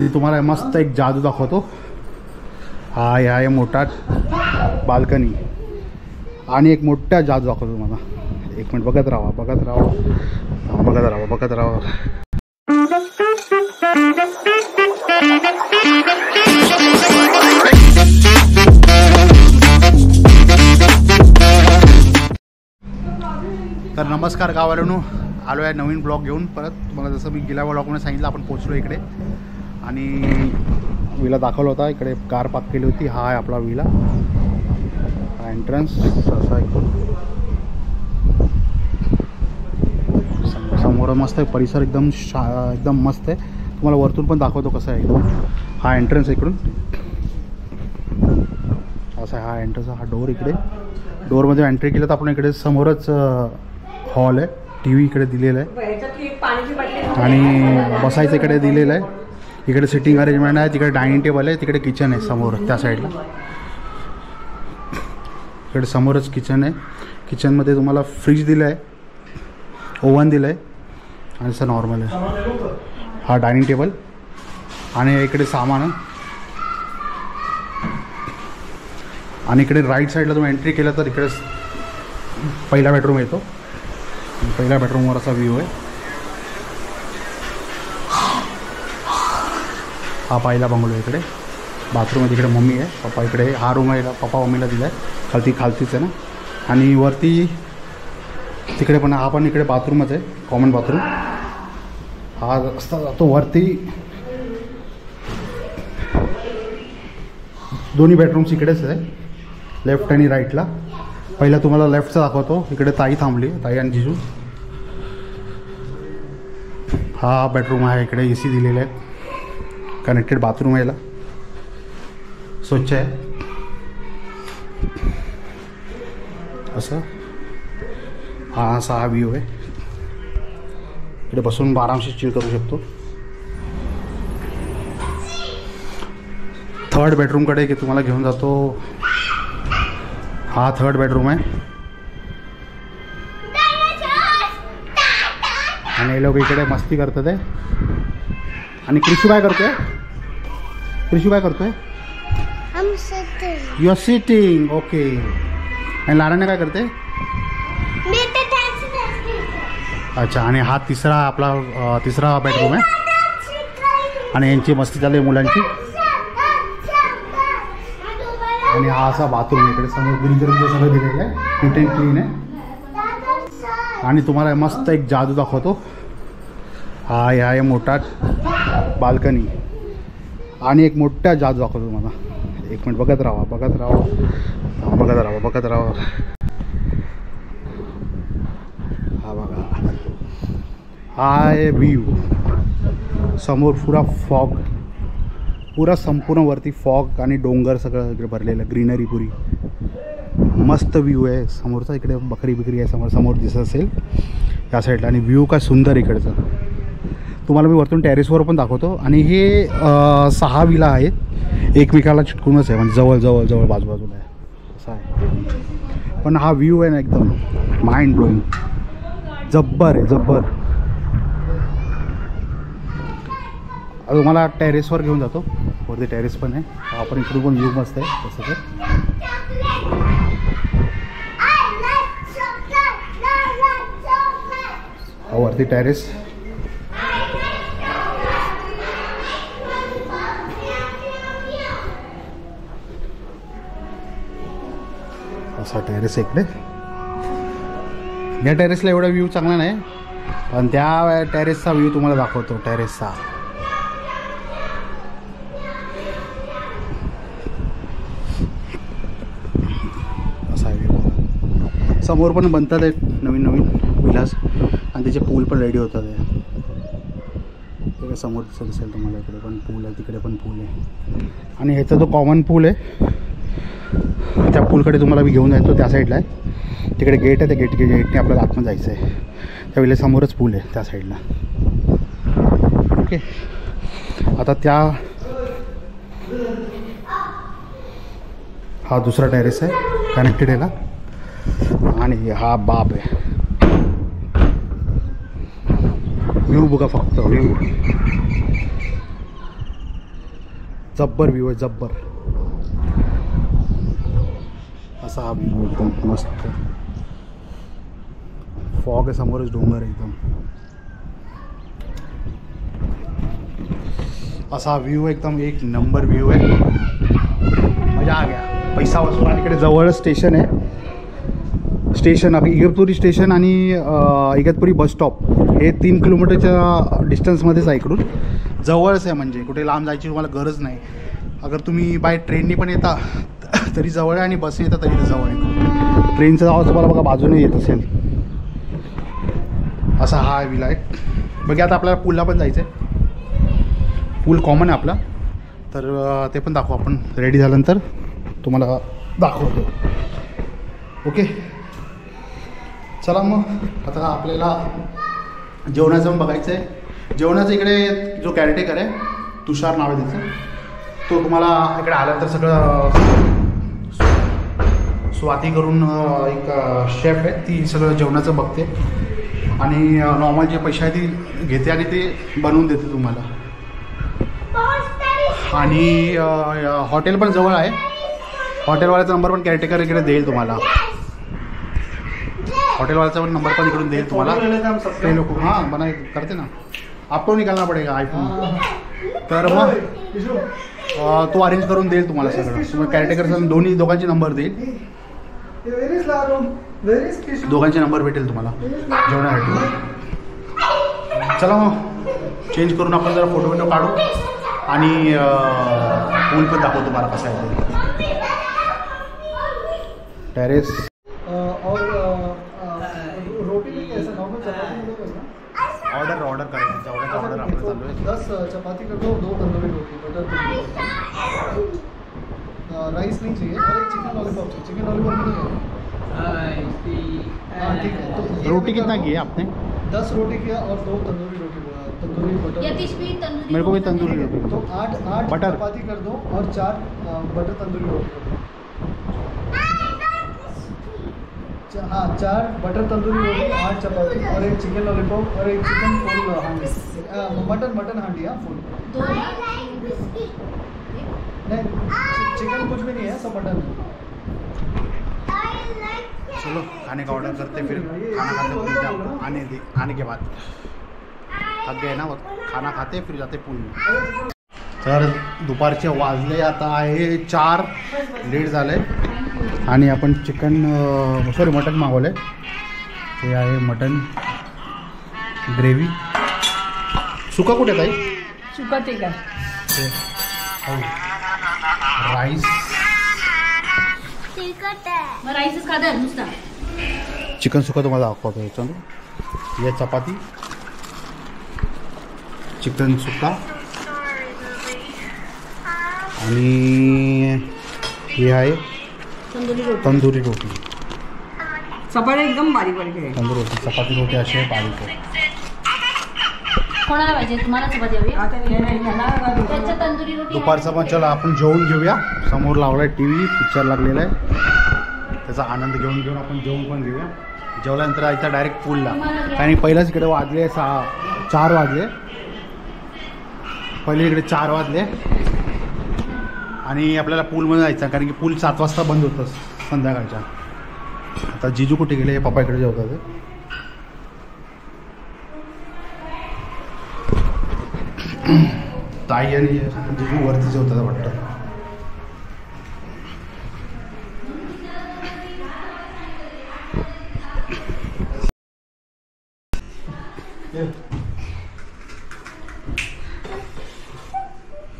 तुम्हाला मस्त एक जादू दाखवतो। हा आहे मोठा बाल्कनी आणि एक मोठा जादू दाखवतो तुम्हाला। एक मिनिट बघत राहा बघत राहा बघत राहा बघत राहा। तर नमस्कार गावावरून आलो आहे नवीन ब्लॉग घेऊन परत। तुम्हाला जसं मी गेल्या ब्लॉगमध्ये सांगितलं आपण पोचलो इकडे आणि विला दाखवला होता। इकडे कार पार्क केली होती। हा आहे आपला विला, हा एंट्रन्स असा इकडून समोर मस्त आहे परिसर, एकदम मस्त आहे। तुम्हाला वरतून पण दाखवतो कसं आहे एकदम। हा एंट्रन्स इकडून असा आहे, हा एंट्रन्स, हा डोर इकडे। डोरमध्ये एंट्री केलं तर आपण इकडे समोरच हॉल आहे, टीव्ही इकडे दिलेला आहे आणि बसायचं इकडे दिलेलं आहे। इकडे सिटिंग अरेंजमेंट आहे, तिकडे डायनिंग टेबल आहे, तिकडे किचन आहे समोर त्या साईडला। इकडे समोरच किचन आहे। किचनमध्ये तुम्हाला फ्रीज दिलं आहे, ओव्हन दिलं आहे आणि असं नॉर्मल आहे। हा डायनिंग टेबल आणि इकडे सामान आणि इकडे राईट साईडला तुम्ही एंट्री केलं तर इकडे पहिला बेडरूम येतो। पहिल्या बेडरूमवर असा व्ह्यू आहे। हा पहिला बंगलो इकडे। बाथरूम आहे, तिकडे मम्मी आहे, पप्पा इकडे। हा रूम आहे, पप्पा मम्मीला दिला आहे, खालतीच आहे ना। आणि वरती तिकडे पण हा पण इकडे बाथरूमच आहे, कॉमन बाथरूम। हा रस्ता जातो वरती। दोन्ही बेडरूम्स इकडेच आहे, लेफ्ट आणि राईटला। पहिला तुम्हाला लेफ्टचा दाखवतो। इकडे ताई थांबली, ताई आणि जिजू। हा बेडरूम आहे, इकडे AC दिलेले आहेत, कनेक्टेड बाथरूम आहे, स्वच्छ आहे असं। हा असा हा व्ह्यू आहे, इकडे बसून आरामशी चिल करू शकतो। थर्ड बेडरूमकडे की तुम्हाला घेऊन जातो। हा थर्ड बेडरूम आहे आणि हे लोक इकडे मस्ती करतात आहे। आणि कृषू काय करतोय? कृषू काय करतोय? You are sitting, okay. आणि लाडाने काय करते? अच्छा। आणि हा तिसरा बेडरूम आहे आणि यांची मस्ती चालू आहे मुलांची। आणि हा असा बाथरूम इकडे समोर ग्रीनचं सगळं दिलेलं आहे, नीट अँड क्लीन आहे। आणि तुम्हाला मस्त एक जादू दाखवतो। हा आहे मोठा बाल्कनी आणि एक मोठा जादू दाखवतो तुम्हाला। एक मिनिट बघत राहा बघत राहा बघत राहा बघत राहा। हा बघा, हा आहे व्ह्यू। समोर पुरा संपूर्ण वरती फॉग आणि डोंगर सगळं इकडे भरलेलं, ग्रीनरी पुरी मस्त व्ह्यू आहे समोरचा। इकडे बकरी आहे समोर दिसत असेल त्या साईडला। आणि व्ह्यू काय सुंदर इकडचा। तुम्हाला मी वरतून टेरेसवर पण दाखवतो। आणि हे 6 विला आहेत, एकमेकाला चिटकूनच आहे, म्हणजे जवळ बाजूला आहे असं आहे। पण हा व्ह्यू आहे ना एकदम माइंड ब्लोईंग, जब्बर आहे जब्बर। तुम्हाला टेरेसवर घेऊन जातो, वरती टेरेस पण आहे। आपण इकडून पण व्ह्यू मस्त आहे तसं तर। वरती टेरेस, असा टेरेस इकडे। या टेरेसला एवढा व्ह्यू चांगला नाही, पण त्या टेरेसचा व्ह्यू तुम्हाला दाखवतो। टेरेसचा असा व्ह्यू। समोर पण बनतात आहेत नवीन विलास आणि त्याचे पूल पण रेडी होतात आहे। ते समोर दिसत असेल तुम्हाला, इकडे पण पूल आहे, तिकडे पण पूल आहे। आणि ह्याचा जो कॉमन पूल आहे त्या पूलकडे तुम्हाला मी घेऊन जातो, त्या साईडला आहे। तिकडे गेट आहे, त्या गेटने आपल्याला आतमध्ये जायचं आहे। त्या वेळेला समोरच पूल आहे त्या साईडला, ओके। आता हा दुसरा टेरेस आहे कनेक्टेड याला। आणि हा बाप आहे, व्ह्यू बघा फक्त व्ह्यू। जब्बर व्ह्यू आहे, जब्बर असा हा व्ह्यू एकदम मस्त. फॉग आहे, समोरच डोंगर एकदम. असा व्ह्यू एकदम एक नंबर व्ह्यू आहे. मजा आ गया. पैसा वसूल. आणि इकडे जवळच स्टेशन आहे. स्टेशन इगतपुरी स्टेशन आणि इगतपुरी बस स्टॉप हे 3 किलोमीटरच्या डिस्टन्समध्येच आहे इकडून. जवळच आहे, म्हणजे कुठे लांब जायची तुम्हाला गरज नाही. अगर तुम्ही बाय ट्रेननी पण येता तरी जवळ आहे आणि बसने येता तरी जवळ आहे. ट्रेनचं आवाज तुम्हाला बघा बाजूने येत असेल. असा हा विला आहे. बघा आता आपल्याला पूलला पण जायचं आहे. पूल कॉमन आहे आपला, तर ते पण दाखवू आपण. रेडी झाल्यानंतर तुम्हाला दाखवतो. ओके चला मग आता आपल्याला जेवणाचं पण बघायचं आहे. जेवणाचं इकडे जो कॅरेटेकर आहे, तुषार नाव आहे त्याचं, तो तुम्हाला इकडे आल्यानंतर सगळं स्वाती करून एक शेफ आहे, ती सगळं जेवणाचं बघते आणि नॉर्मल जे पैसे आहे ती घेते आणि ते बनवून देते तुम्हाला. आणि हॉटेल पण जवळ आहे. हॉटेलवाल्याचा नंबर पण कॅरेटेकर इकडे देईल तुम्हाला. हॉटेलवाल्याचा पण नंबर पण इकडून देईल तुम्हाला. ते लोक हां बना करते ना, आपको निकालना पडेगा आयफोन. तर मग तो अरेंज करून देईल तुम्हाला सगळं. तुम्ही कॅरेटेकरचा दोघांचे नंबर देईल. दोघांचे नंबर भेटेल तुम्हाला जेवणासाठी. चला मग चेंज करून आपण जरा फोटो बिटो काढू आणि पूल पण दाखवतो तुम्हाला कसं आहे टेरेस. ऑर्डर करायचं. जेवणाचा ऑर्डर आपण चालू आहे. 10 चपाती कर दो, 2 तंदूरी रोटी, बटर राइस नहीं चाहिए और एक चिकन लॉलीपॉप चाहिए. चिकन लॉलीपॉप नहीं है. हाँ ठीक है. तो रोटी कितना किया आपने? 10 रोटी किया और 2 तंदूरी रोटी, तंदूरी बटर. मेरे को भी तंदूरी रोटी. तो 8 बटर चपाती कर दो और 4 बटर तंदूरी रोटी कर दो. हाँ 4 बटर तंदूरी रोटी, 8 चपाती और एक चिकन लॉलीपॉप और एक चिकन फुल हांडी, मटन हांडी. हाँ फुल नहीं, चिकन कुछ भी नहीं है, सब मटन है. चलो खाने का ऑर्डर करते, फिर खाना खाते बोलते आने के बाद थक गए ना, खाना खाते फिर जाते पूल में. तर दुपारचे वाजले आता आहे 4, लेट झाले आणि आपण मटन मागवलं आहे. ते आहे मटन ग्रेव्ही. सुका कुठे ताई? सुका ते काय राईस. राईसच खादा नुसता. चिकन सुका तुम्हाला दाखवतो याच्यामध्ये. हे चपाती, चिकन सुका आणि हे आहे तंदुरी रोटी. चपाती एकदम बारीक बारीक आहे. तंदुरी रोटी, चपाती रोटी अशी आहे बारीक आहे. कोणाला पाहिजे? तुम्हाला चपाती हवी? त्याच्या तंदुरी रोटी. दुपारचा पण चला आपण जेवून घेऊया. समोर लावलाय TV, पिक्चर लागलेला आहे. त्याचा आनंद घेऊन आपण जेवण पण घेऊया. जेवल्यानंतर इथं डायरेक्ट पूलला. आणि पहिलाच इकडे वाजले 4 वाजले. पहिले इकडे 4 वाजले आणि आपल्याला पूलमध्ये जायचं, कारण की पूल 7 वाजता बंद होतं संध्याकाळच्या. आता जिजू कुठे गेले? पप्पा इकडे जेवतात ते. ताई आणि जिजू वरती जेवतात वाटतं.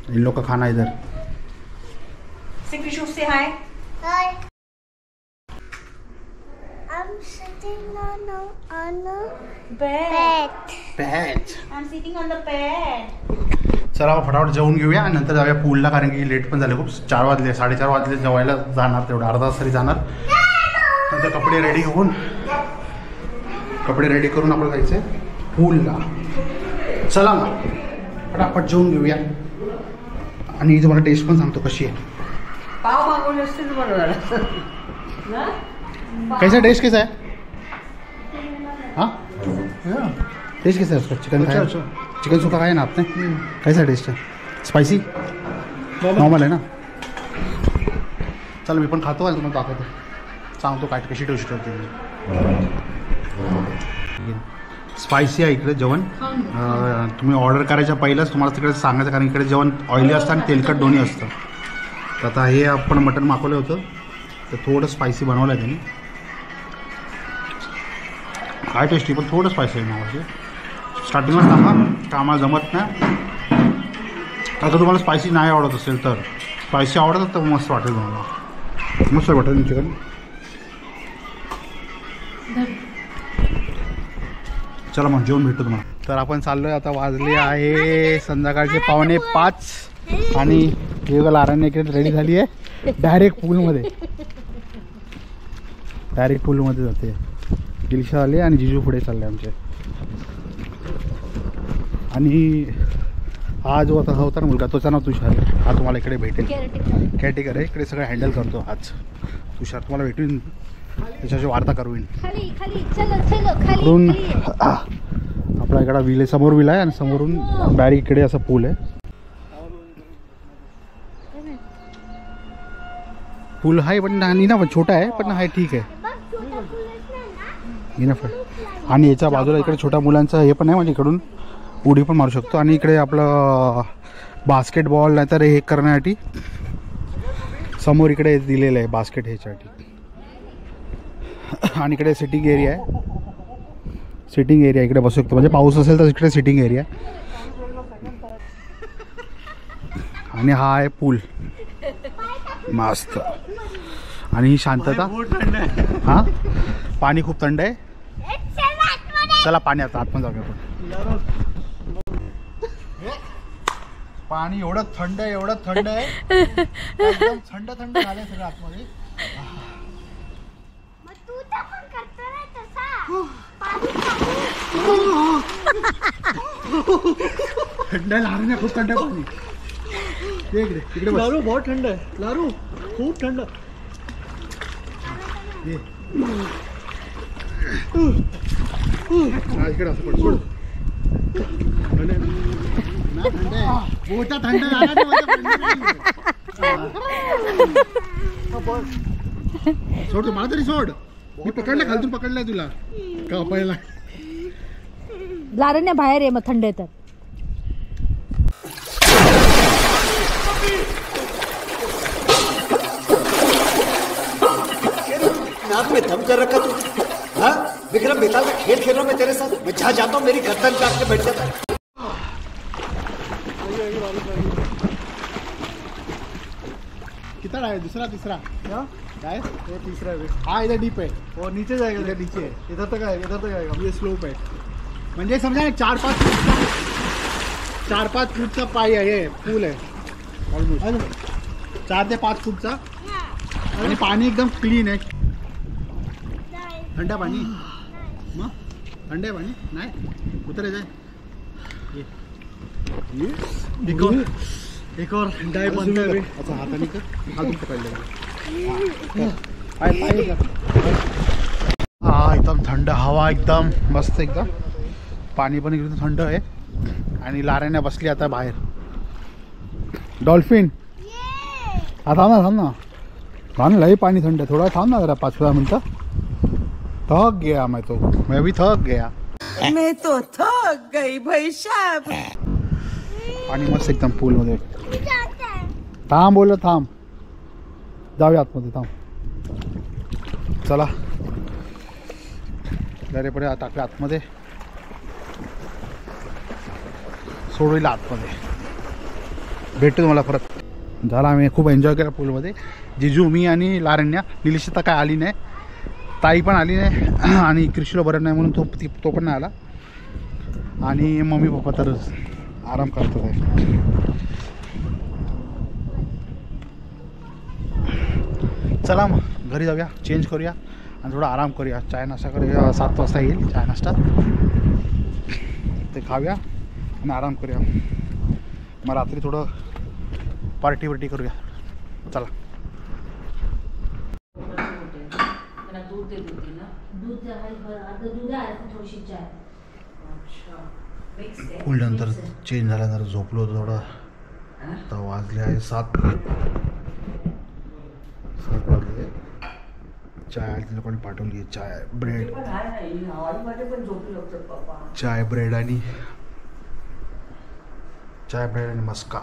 इन लोग का खाना इधर. Say hi. Hi. I'm sitting on a bed. I'm sitting on the bed. चला फटाफट जेवून घेऊया आणि नंतर जाऊया पूलला, कारण की लेट पण झाले खूप. 4 वाजले, 4:30 वाजले. जेवायला जाणार तेवढं अर्धा तास तरी जाणार. नंतर कपडे रेडी करून आपण जायचं पूलला. चला ना फटाफट जेवून घेऊया आणि तुम्हाला टेस्ट पण सांगतो कशी आहे. पाव मागवले असते तर बरं झालं. कैसा टेस्ट कैसा है? हाँ टेस्ट कैसा है उसका? चिकन खाया? चिकन सुखा खाया ना आपने? कैसा टेस्ट है? स्पाइसी? नॉर्मल आहे ना. चल मी पण खातो आणि तुम्हाला दाखवतो, सांगतो काय कशी टेस्ट होते. स्पायसी आहे इकडे जेवण. तुम्ही ऑर्डर करायच्या पहिलंच तुम्हाला तिकडे सांगायचं, कारण इकडे जेवण ऑइली असतं आणि तेलकट दोन्ही असतं. तर आता हे आपण मटण मागवलं होतं तर थोडं स्पायसी बनवलं आहे त्यांनी. काय टेस्टी पण थोडं स्पायसी आहे ना. स्टार्टिंगला सांगा का आम्हाला जमत नाही. आता तुम्हाला स्पायसी नाही आवडत असेल तर, स्पायसी आवडत तर मस्त वाटेल तुम्हाला. मस्त वाटेल चिकन. चला मग जेवण भेटतो तुम्हाला. तर आपण चाललो आहे आता. वाजले आहे संध्याकाळचे 4:45 आणि हे लारांनी इकडे रेडी झाली आहे. डायरेक्ट पूलमध्ये जाते. दिलशा आले आणि जिजू पुढे चालले आमचे. आणि हा जो आता होता ना मुलगा, तोचा नाव तुषार. हा तुम्हाला इकडे भेटेल. केअरटेकर आहे इकडे, सगळं हँडल करतो आज तुषार. तुम्हाला भेटून त्याच्याशी वार्ता करू. इकडून आपला इकडा विल आहे, समोर विल आहे आणि समोरून डायरेक्ट इकडे असं पूल आहे. पूल आहे पण ना पण छोटा आहे, पण आहे ठीक आहे इनफ आहे. आणि याच्या बाजूला इकडे छोट्या मुलांचं हे पण आहे, म्हणजे इकडून उडी पण मारू शकतो. आणि इकडे आपलं बास्केटबॉल नाहीतर हे करण्यासाठी समोर इकडे दिलेलं आहे बास्केट ह्याच्यासाठी. आणि इकडे सिटिंग एरिया आहे. सिटिंग एरिया इकडे बसू शकतो, म्हणजे पाऊस असेल तर इकडे सिटिंग एरिया. आणि हा आहे पूल मस्त. आणि ही शांतता. हां पाणी खूप थंड आहे. चला पाण्यात आतमध्ये जाऊया आपण. पाणी एवढं थंड आहे, एवढं थंड आहे, एकदम थंड थंड झालंय सगळं आतमध्ये. थंड आहे लारू, खूप थंड आहे पाणी. इकडे इकडे लारू बहुत ठंड है. लारू खूप थंड. इकडे असं पड सोड. थंड आहे ना, थंड आहे मोठा थंड सोड. मला तरी सोड. मी पकडलं, खालतून पकडलंय तुला कापायला. लारण्या बाहेर आहे मग थंड येतात. नाक में दम कर रखा तू. हाँ विक्रम बेताल का खेल खेल रहा हूँ मैं तेरे साथ. मैं जहाँ जाता हूँ मेरी गर्दन काट के बैठ जाता है. कितना है? दूसरा तीसरा क्या काय? ये तीसरा है. हा इधर डीप आहे. और नीचे जाएगा. इधर नीचे आहे. इधर तक आएगा. इधर तक आएगा. ये स्लोप आहे. म्हणजे समजा 4-5 फूटचा पाय आहे, पूल आहे ऑलमोस्ट 4 ते 5 फूटचा. आणि पाणी एकदम क्लीन आहे. थंड पाणी मग थंड आहे पाणी नाही उतरायचं आहे. एक और डाई बनता है. अच्छा हाताने कर, हातून पकडलं. हा एकदम थंड हवा, एकदम मस्त. एकदम पाणी पण एकदम थंड आहे. आणि लाऱ्याने बसली आता बाहेर. डॉल्फिन हा थांब ना लई पाणी थंड आहे. थोडा थांब ना जरा 5-10 मिनटं. थक गया मैं भी थक गया. मैं तो थक गई भाई साहब. पाणी मस्त एकदम पूलमध्ये. थांब बोल, थांब जाऊया आतमध्ये. थांब चला जरे पुढे टाकलं आतमध्ये. सोडूला आतमध्ये. भेटतो तुम्हाला परत. झाला आम्ही खूप एन्जॉय केला पूलमध्ये. जिजू, मी आणि लारण्या. निलिशिता काय आली नाही, ताई पण आली नाही. आणि कृषीला बरं नाही म्हणून तो पण नाही आला. आणि मम्मी पप्पा तर आराम करतात आहे. चला मग घरी जाऊया, चेंज करूया आणि थोडा आराम करूया. चाय नाश्ता करूया. 7 वाजता येईल चाय नाश्ता, ते खाऊया आणि आराम करूया. मग रात्री थोडं पार्टी करूया. चला. दूध दे देते ना. दूध आहे थोडीशी चाय. पूल नंतर चेंज झाल्यानंतर झोपलो होतो थोडं. आता वाजले आहे 7 वाजले. चाय त्या लोकांनी पाठवली आहे. चाय ब्रेड, चाय ब्रेड आणि मस्का.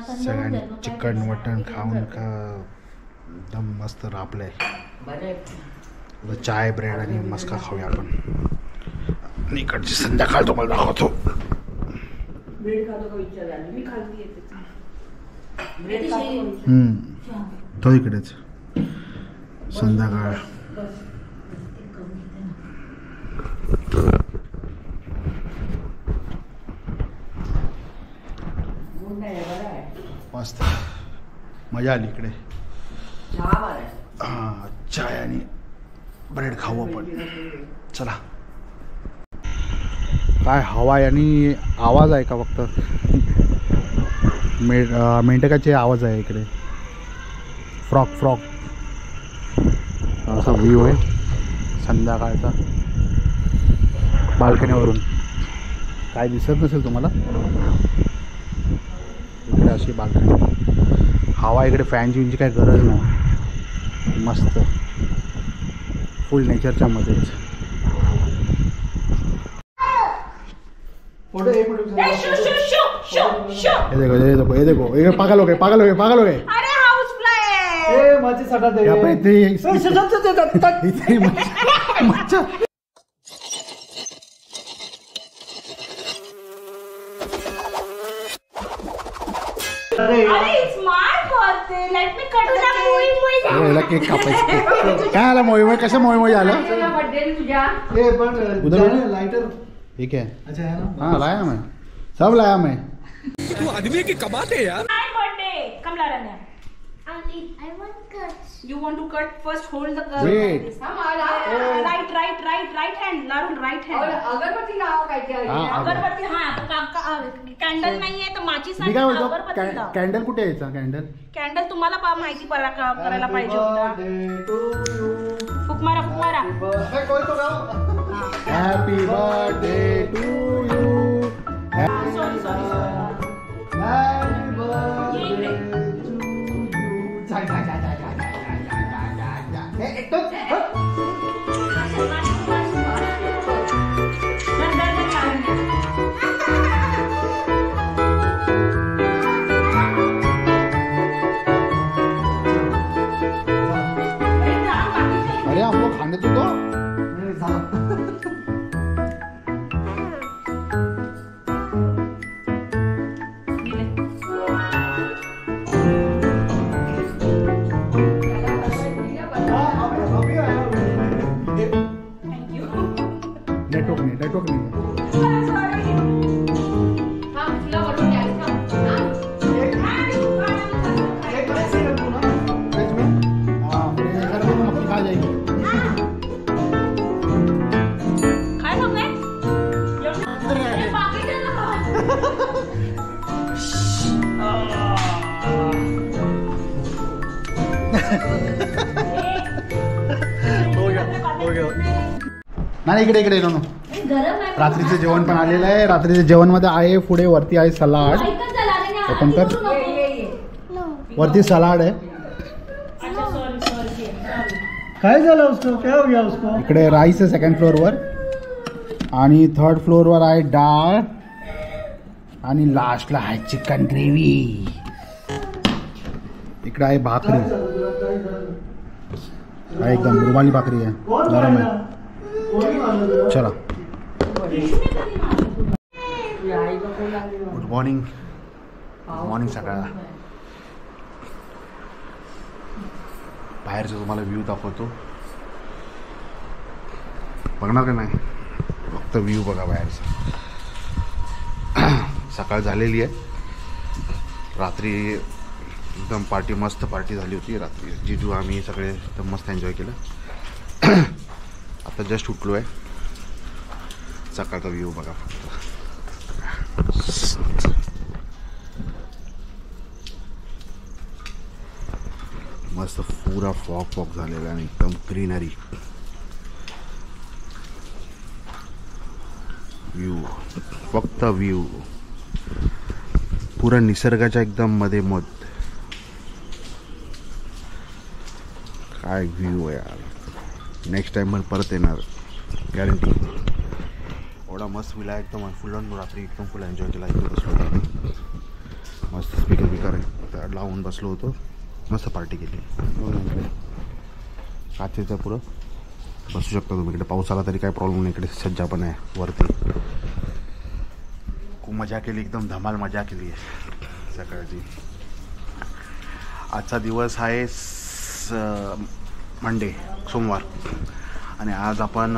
सगळ्यांनी चिकन मटन खाऊन का एकदम मस्त रापलंय. चाय ब्रेड आणि मस्का खाऊया आपण. आणि इकडची संध्याकाळ तुम्हाला दाखवतो. तो इकडेच संध्याकाळ. मस्त मजा आली इकडे. हां, चाय आणि ब्रेड खाऊ आपण. चला. काय हवा आहे आणि आवाज आहे का फक्त? मेंढकाचे आवाज आहे इकडे. फ्रॉक असा व्ह्यू आहे संध्याकाळचा बाल्कनीवरून. काय दिसत नसेल तुम्हाला इकडे अशी बाल्कनी. हवा इकडे फॅनची विंची काय गरज नाही. मस्त फुल नेचरच्या मध्येच. ये देखो पागल हो गए. अरे हाउस फ्लाय. माझी सटा दे. मच्छा. अरे smart birthday. Let me cut याला केक कापायचं. काय आला मोहिमे? कशा मोहिमे आलं? बर्थडे तुझ्या. उधर लाइटर. ठीक है. अच्छा है ना. हाँ लाया मैं, सब लाया मैं. तू आदमी की कमाते यार. बर्थडे कम ला रहा है. I want cuts. You want to cut? First hold the Wait. right hand. लारून right hand. अगरबत्ती लाव काय काय. अगरबत्ती. हाँ कॅन्डल नाहीये तर माचीस मी काय बोलतो, अगरबत्ती लाव. कॅन्डल कुठे यायचा? कॅन्डल तुम्हाला माहिती करायला पाहिजे होता. फुक मारा. Happy birthday to you. Sorry. अरे हम लोग खाने तो दो. नेटवर्क नहीं. खा जाएगी. काय सांगताय? नाही इकडे नो. रात्रीचं जेवण पण आलेलं आहे. रात्रीच्या जेवणमध्ये आहे पुढे वरती आहे सलाड. ओपन कर. वरती सलाड आहे. काय झालं उसको? क्या हो गया उसको? इकडे राईस आहे सेकंड फ्लोअरवर आणि थर्ड फ्लोअरवर आहे डाळ आणि लास्टला आहे चिकन ग्रेव्ही. इकडे आहे भाकरी. एकदम रुमाली भाकरी आहे, नरम आहे. चला. गुड मॉर्निंग सकाळला. बाहेरचं तुम्हाला व्ह्यू दाखवतो. बघणार का नाही? फक्त व्ह्यू बघा बाहेरचा. सकाळ झालेली आहे. रात्री एकदम मस्त पार्टी झाली होती रात्री. जिजू आम्ही सगळे एकदम मस्त एन्जॉय केलं. आता जस्ट उठलो आहे. सकाळचा व्ह्यू बघा फक्त. मस्त पुरा फॉग झालेला आणि एकदम ग्रीनरी व्ह्यू. फक्त व्ह्यू, पुरा निसर्गाच्या एकदम मध्ये मध. काय व्ह्यू आहे यार. नेक्स्ट टाइम पण परत येणार गॅरंटी. एवढा मस्त विला एकदम फुल ऑन रात्री एकदम फुल एन्जॉय केला. इथे बसलो मस्त स्पीकर लावून बसलो होतो. मस्त पार्टी केली. काचेचं पुरं बसू शकता तुम्ही. इकडे पाऊस आला तरी काही प्रॉब्लेम नाही. इकडे सज्जा पण आहे वरती. खूप मजा केली. एकदम धमाल मजा केली आहे सकाळची. आजचा दिवस आहे मंडे, सोमवार. आणि आज आपण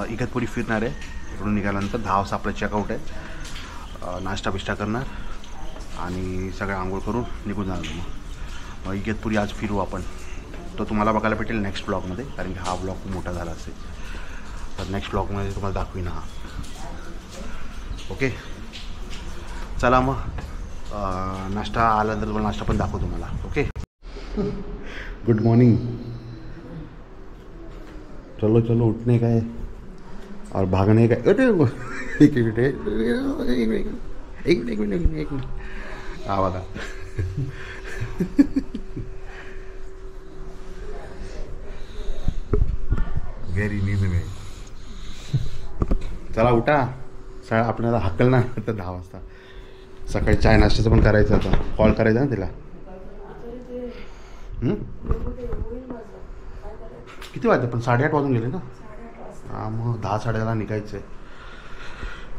इगतपुरी फिरणार आहे. इकडून निघाल्यानंतर 10 वाजता आपलं चेकआउट आहे. नाश्ता बिष्टा करणार आणि सगळं आंघोळ करून निघून जाणार. मग इगतपुरी आज फिरू आपण. तो तुम्हाला बघायला भेटेल नेक्स्ट ब्लॉगमध्ये, कारण की हा ब्लॉग खूप मोठा झाला असेल. तर नेक्स्ट ब्लॉगमध्ये तुम्हाला दाखवीन हा. ओके चला मग. नाश्ता आल्यानंतर तुम्हाला नाश्ता पण दाखवतो तुम्हाला. Okay good morning. चलो चलो उठने का है और भागने का. एक मिनट हा बघा. व्हेरी नीड में. चला उठा. आपल्याला हक्कल ना तर 10 वाजता. सकाळी चाय नाश्त्याचं पण करायचं. आता कॉल करायचा ना तिला. किती वाजले पण? 8:30 वाजून गेले ना. हां मग 10-10:30 निघायचं आहे.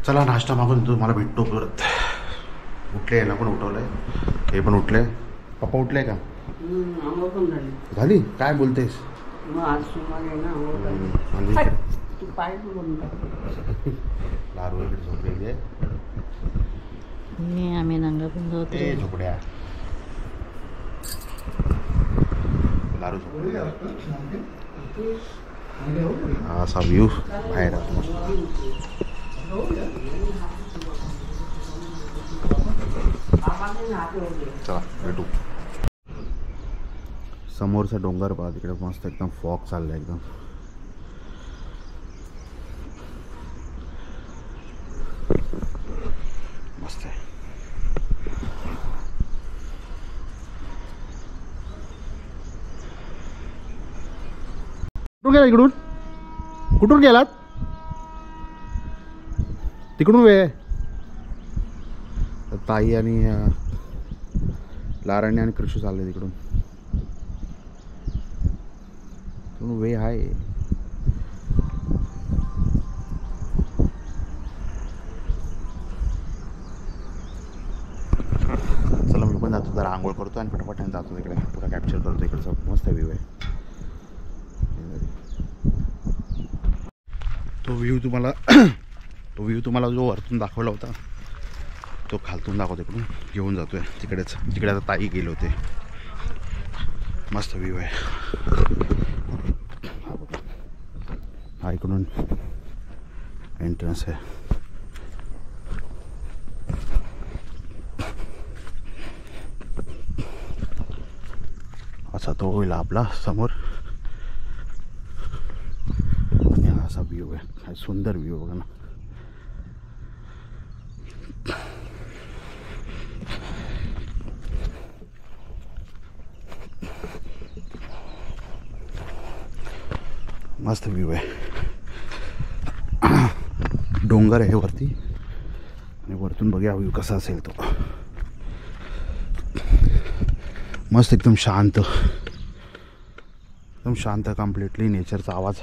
चला नाश्ता मागून तुम्हाला भेटतो परत. उठले आहे ना, पण उठवलं आहे. हे पण उठले. पप्पा उठले का? झाली. काय बोलतेस? लारू इकडे झोपलेली आहे. आम्ही नंगा पण ए झोपड्या. लारू झोपलेली आहे. असा व्ह्यू बाहेर राहतो. चला भेटू. समोरचा डोंगर पहा. तिकडे मस्त एकदम फॉग चाललाय एकदम. मस्त आहे. कुठून गेला? इकडून कुठून गेलात? तिकडून वे. ताई आणि लाराणी आणि कृषी चालले तिकडून. तिकडून वे आहे. चला मी पण जातो. जरा आंघोळ करतो आणि पटापट जातो तिकडे. पुरा कॅप्चर करतो इकडचा. मस्त व्ह्यू आहे. तो व्ह्यू तुम्हाला जो वरतून दाखवला होता तो खालतून दाखवतो. इकडून घेऊन जातोय तिकडेच. तिकडे आता ताई गेले होते. मस्त व्ह्यू आहे. हा इकडून एंट्रन्स आहे. असा तो होईल आपला समोर. असा व्ह्यू आहे. हा सुंदर व्ह्यू बघा ना. मस्त व्ह्यू आहे. डोंगर आहे वरती आणि वरतून बघूया व्ह्यू कसा असेल तो. मस्त एकदम शांत. एकदम शांत. कम्प्लिटली नेचरचा आवाज.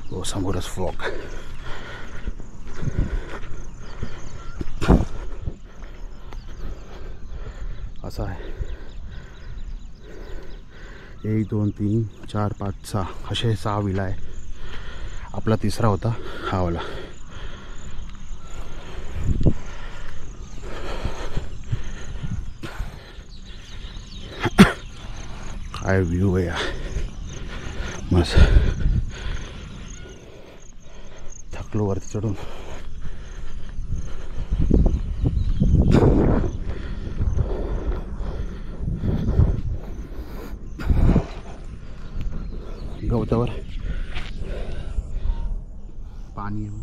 हो समोरच फॉग. असा आहे. 1 2 3 4 5 6 असे 6 विला आहे. आपला तिसरा होता हा वाला. काय व्ह्यू आहे यार. मस्त. थकलो वरती चढून. गवतावर पाणी आहे.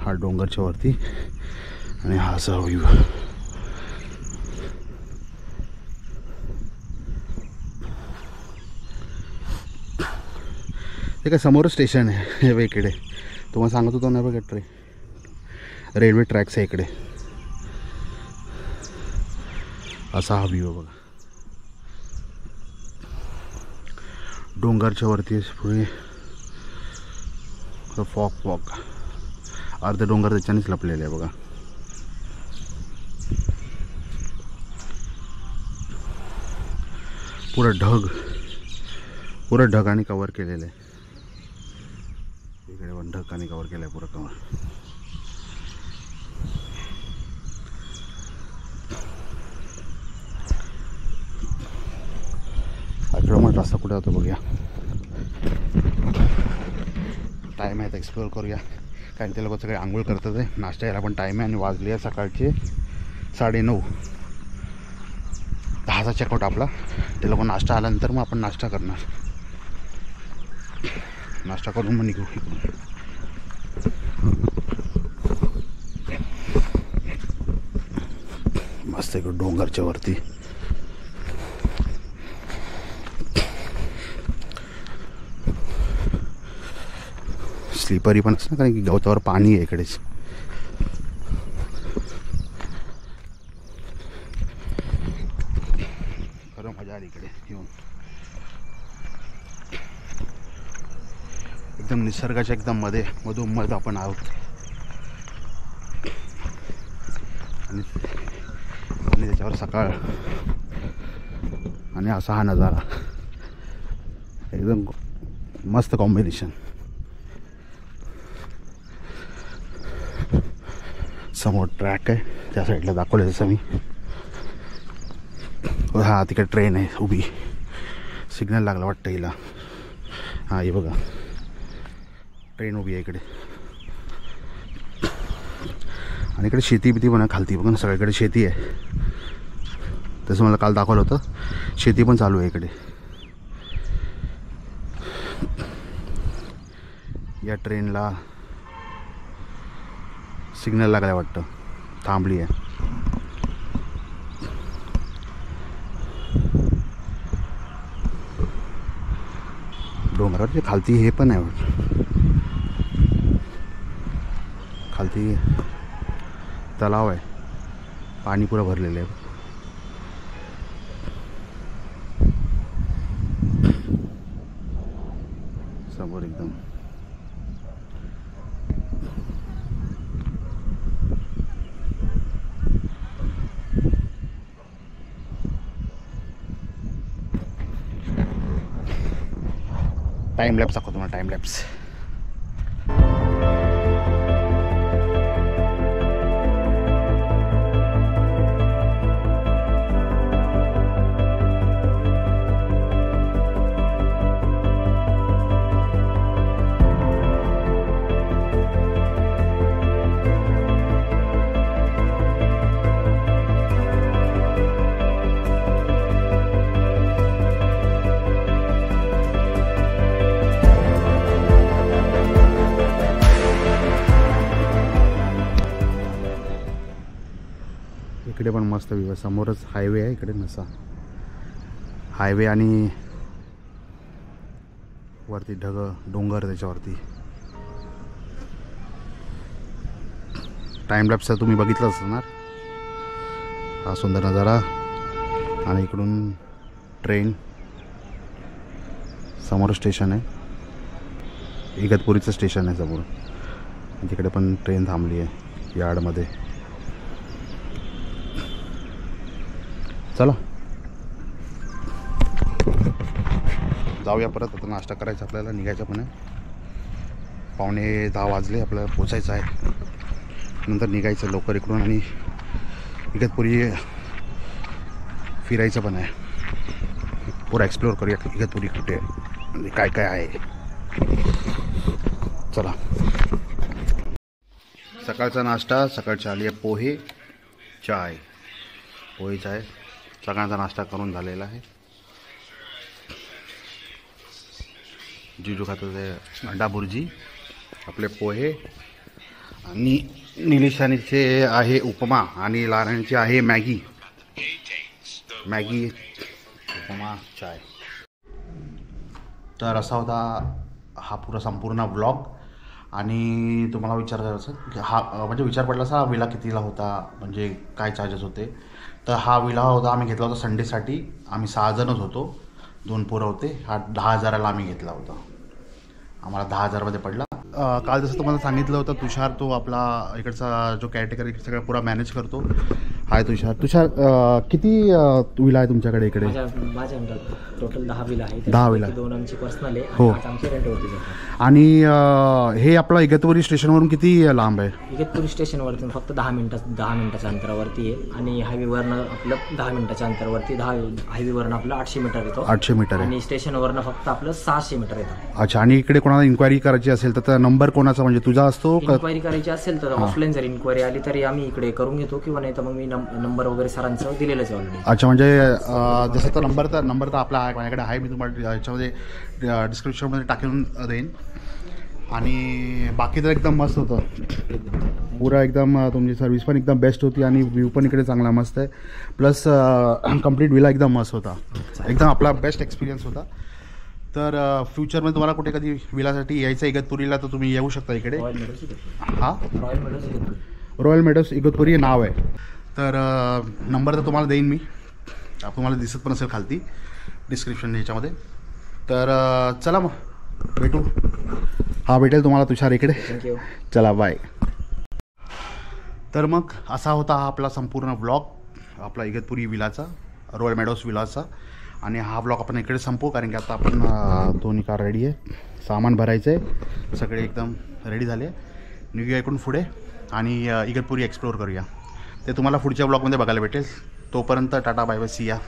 हा डोंगरच्या वरती आणि हा असा व्ह्यू. हे काय समोरच स्टेशन आहे हे इकडे. तुम्हाला सांगत होतो ना बघा रेल्वे ट्रॅक्स आहे इकडे. असा हा व्ह्यू बघा डोंगरच्या वरती. पुढे फॉग अर्ध डोंगर त्याच्यानेच लपलेले आहे बघा. पुरं ढगाने कवर केलेलं आहे. इकडे पण ढगाने कवर केलं आहे पुरं कवर. इकडं मग रस्ता कुठे होतो बघूया. टाईम आहे तर एक्सप्लोअर करूया. कारण ते लोक सगळे आंघोळ करतात आहे. नाश्ता यायला पण टाईम आहे आणि वाजले आहे सकाळचे 9:30. 10चा चेकआउट आपला. ते लोक नाश्ता आल्यानंतर मग आपण नाश्ता करणार. नाश्ता करून मग निघू इकडून. मस्त इकडं डोंगरच्या वरती. स्लिपरी पण असं कारण की गवतावर पाणी आहे इकडेच. खरं मजा आली इकडे येऊन. एकदम निसर्गाच्या एकदम मधोमध आपण आहोत. आणि त्याच्यावर सकाळ आणि असा हा नजारा एकदम मस्त कॉम्बिनेशन. समोर ट्रॅक आहे त्या साईडला दाखवलं जसं मी. हा तिकडे ट्रेन आहे उभी. सिग्नल लागला वाटतं हिला. हां हे बघा ट्रेन उभी आहे इकडे. आणि इकडे शेती बिती पण आहे खालती बघा. सगळीकडे शेती आहे. तसं मला काल दाखवलं होतं. शेती पण चालू आहे इकडे. या ट्रेनला सिग्नल लागलाय वाटतं. थांबली आहे. डोंगरावरती खालती हे पण आहे. खालती तलाव आहे. पाणी पुरं भरलेलं आहे. समोर एकदम टाइम लॅप्स दाखवतो मला. टाइम लॅप्स इकडे पण मस्त व्ह्यू आहे. समोरच हायवे आहे इकडे. नसा हायवे आणि वरती डोंगर त्याच्यावरती. टाइम लॅप्सचा तुम्ही बघितलं असणार. हा सुंदर नजारा. आणि इकडून ट्रेन. समोर स्टेशन आहे. इगतपुरीचं स्टेशन आहे समोर. तिकडे पण ट्रेन थांबली आहे यार्डमध्ये. चला जाऊया परत. आता नाश्ता करायचा आपल्याला. निघायचं पण आहे. 9:15 वाजले. आपल्याला पोचायचं आहे. नंतर निघायचं लवकर इकडून. आणि इगतपुरी फिरायचं पण आहे. पुरा एक्सप्लोअर करूया इगतपुरी कुठे म्हणजे काय काय आहे. चला. सकाळचा नाश्ता. सकाळची आली आहे पोहे चाय, पोहे चाय, सगळ्यांचा नाश्ता करून झालेला आहे. जिजू खातो ते अंडा भुर्जी, आपले पोहे आणि निलिशानीचे आहे उपमा आणि लाराणीची आहे मॅगी उपमा चाय. तर असा होता हा पुरा संपूर्ण व्लॉग. आणि तुम्हाला विचार करायचं की हा म्हणजे विचार पडला असा विला कितीला होता, म्हणजे काय चार्जेस होते. तर हा विला होता आम्ही घेतला होता संडेसाठी. आम्ही 6 जणच होतो, 2 पोरं होते. हा 10,000ला आम्ही घेतला होता. आम्हाला 10,000मध्ये पडला. काल जसं तुम्हाला सांगितलं होतं, तुषार तो आपला इकडचा जो कॅरेटेकर सगळं पुरा मॅनेज करतो. हाय तुषार, किती विला आहे तुमच्याकडे इकडे? माझ्या टोटल 10 विला आहे. 10 विला, 2 आमची पर्सनल आहे, हो. 8 आमचे रेंटवरती जातात. आणि हे आपला इगतपुरी स्टेशनवरून किती लांब आहे? इगतपुरी स्टेशनवरती फक्त 10 मिनिटाच्या अंतरावरती आहे. आणि हायवेवरनं आपलं 10 मिनिटाच्या अंतरावरती, हायवेवरनं आपलं 800 मीटर येतो. 800 मीटर आहे. आणि स्टेशनवरनं फक्त आपलं 600 मीटर येतं. अच्छा. आणि इकडे कोणाला इन्क्वायरी करायची असेल तर नंबर कोणाचा, म्हणजे तुझा असतो का? इन्क्वायरी करायची असेल तर ऑफलाईन जर इन्क्वायरी आली तरी आम्ही इकडे करून घेतो, किंवा नाही तर मग मी नंबर वगैरे सरांचं दिलेलंच आहे ऑलरेडी. अच्छा. म्हणजे जसं तर नंबर तर आपला माझ्याकडे आहे. मी तुम्हाला याच्यामध्ये डिस्क्रिप्शनमध्ये टाकून देईन. आणि बाकी तर एकदम मस्त होतं पुरा. एकदम तुमची सर्व्हिस पण एकदम बेस्ट होती आणि व्ह्यू पण इकडे चांगला मस्त आहे. प्लस कंप्लीट विला एकदम मस्त होता. एकदम आपला बेस्ट एक्सपिरियन्स होता. तर फ्युचरमध्ये तुम्हाला कुठे कधी विलासाठी यायचं इगतपुरीला तर तुम्ही येऊ शकता इकडे. हां, रॉयल मेडोज इगतपुरी नाव आहे. तर नंबर तर तुम्हाला देईन मी, तुम्हाला दिसत पण असेल खालती डिस्क्रिप्शन ह्याच्यामध्ये. तर चला मग भेटू. हा भेटेल तुम्हाला तुषार इकडे. थँक्यू. चला बाय. तर मग असा होता हा आपला संपूर्ण व्लॉग आपला इगतपुरी विलाचा, रॉयल मेडोज विलाचा. आणि हा ब्लॉग आपण इकडे संपवू, कारण की आता आपण दोन्ही कार रेडी आहे, सामान भरायचं आहे, सगळे एकदम रेडी झाले. निघूया इकडून पुढे आणि इगतपुरी एक्सप्लोअर करूया. ते तुम्हाला पुढच्या ब्लॉगमध्ये बघायला भेटेल. तोपर्यंत टाटा बाय बाय, सी या.